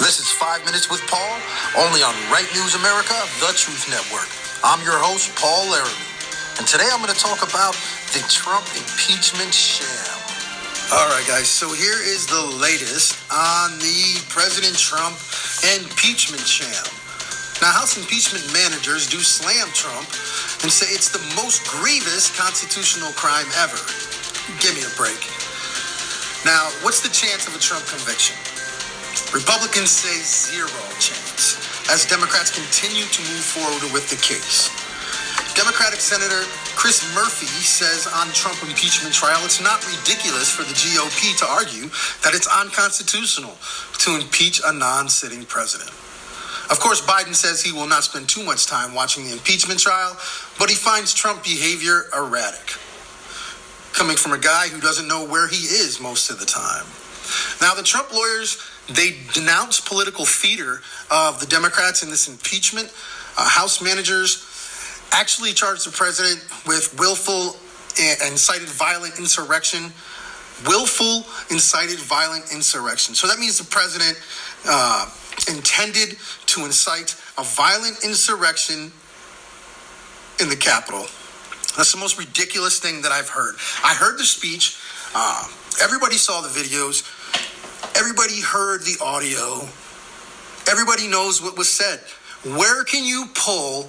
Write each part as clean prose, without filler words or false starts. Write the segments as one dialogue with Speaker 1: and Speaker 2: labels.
Speaker 1: This is 5 Minutes with Paul, only on Right News America, the Truth Network. I'm your host, Paul Laramie, and today I'm going to talk about the Trump impeachment sham. All right, guys, so here is the latest on the President Trump impeachment sham. Now, House impeachment managers do slam Trump and say it's the most grievous constitutional crime ever. Give me a break. Now, what's the chance of a Trump conviction? Republicans say zero chance, as Democrats continue to move forward with the case. Democratic Senator Chris Murphy says on Trump impeachment trial, it's not ridiculous for the GOP to argue that it's unconstitutional to impeach a non-sitting president. Of course, Biden says he will not spend too much time watching the impeachment trial, but he finds Trump behavior erratic, coming from a guy who doesn't know where he is most of the time. Now, the Trump lawyers, they denounced political theater of the Democrats in this impeachment. House managers actually charged the president with willful incited violent insurrection. Willful incited violent insurrection. So that means the president intended to incite a violent insurrection in the Capitol. That's the most ridiculous thing that I've heard. I heard the speech. Everybody saw the videos. Everybody heard the audio. Everybody knows what was said. Where can you pull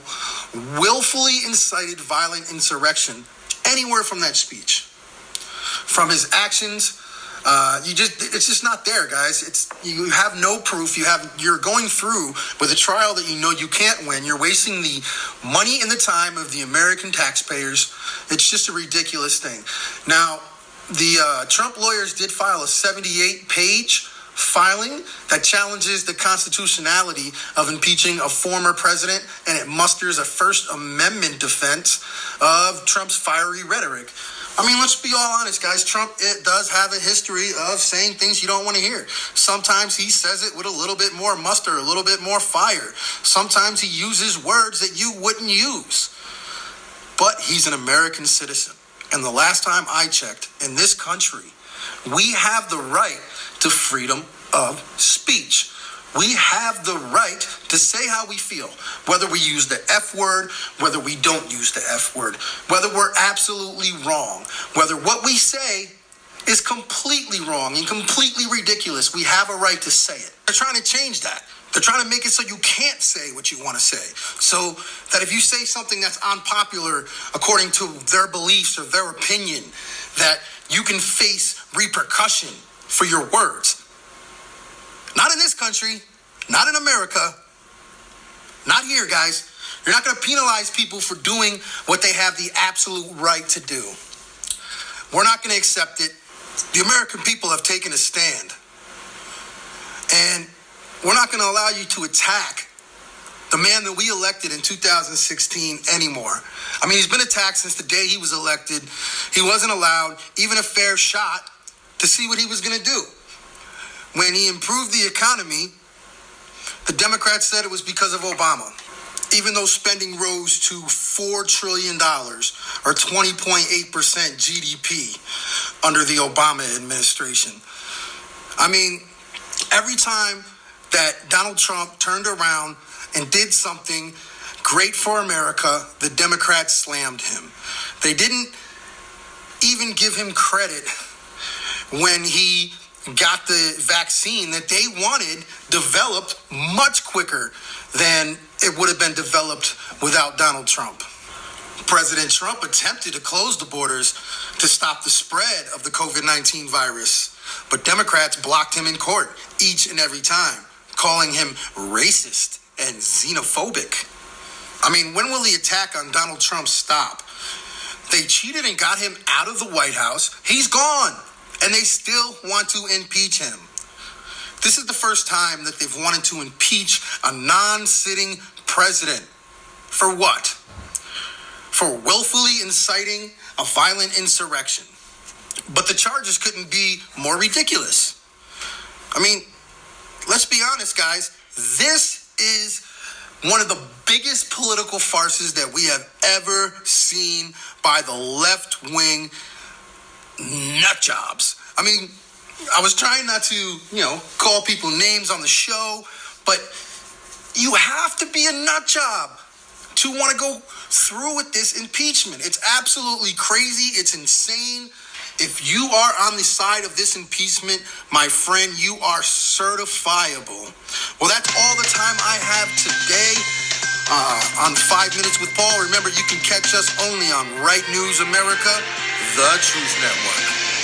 Speaker 1: willfully incited violent insurrection anywhere from that speech? From his actions, it's just not there, guys. You have no proof. You're going through with a trial that you know you can't win. You're wasting the money and the time of the American taxpayers. It's just a ridiculous thing. Now, the Trump lawyers did file a 78-page filing that challenges the constitutionality of impeaching a former president, and it musters a First Amendment defense of Trump's fiery rhetoric. I mean, let's be all honest, guys. Trump, it does have a history of saying things you don't want to hear. Sometimes he says it with a little bit more muster, a little bit more fire. Sometimes he uses words that you wouldn't use. But he's an American citizen. And the last time I checked, in this country, we have the right to freedom of speech. We have the right to say how we feel, whether we use the F word, whether we don't use the F word, whether we're absolutely wrong, whether what we say is completely wrong and completely ridiculous. We have a right to say it. They're trying to change that. They're trying to make it so you can't say what you want to say. So that if you say something that's unpopular according to their beliefs or their opinion, that you can face repercussion for your words. Not in this country, not in America, not here, guys. You're not going to penalize people for doing what they have the absolute right to do. We're not going to accept it. The American people have taken a stand. And we're not going to allow you to attack the man that we elected in 2016 anymore. I mean, he's been attacked since the day he was elected. He wasn't allowed even a fair shot to see what he was going to do. When he improved the economy, the Democrats said it was because of Obama, even though spending rose to $4 trillion or 20.8% GDP under the Obama administration. I mean, every time that Donald Trump turned around and did something great for America, the Democrats slammed him. They didn't even give him credit when he got the vaccine that they wanted developed much quicker than it would have been developed without Donald Trump. President Trump attempted to close the borders to stop the spread of the COVID-19 virus, but Democrats blocked him in court each and every time, calling him racist and xenophobic. I mean, when will the attack on Donald Trump stop? They cheated and got him out of the White House. He's gone, and they still want to impeach him. This is the first time that they've wanted to impeach a non-sitting president. For what? For willfully inciting a violent insurrection. But the charges couldn't be more ridiculous. I mean, let's be honest, guys. This is one of the biggest political farces that we have ever seen by the left-wing nut jobs. I mean, I was trying not to, call people names on the show, but you have to be a nut job to want to go through with this impeachment. It's absolutely crazy. It's insane. If you are on the side of this impeachment, my friend, you are certifiable. Well, that's all the time I have today on 5 Minutes with Paul. Remember, you can catch us only on Right News America, the Truth Network.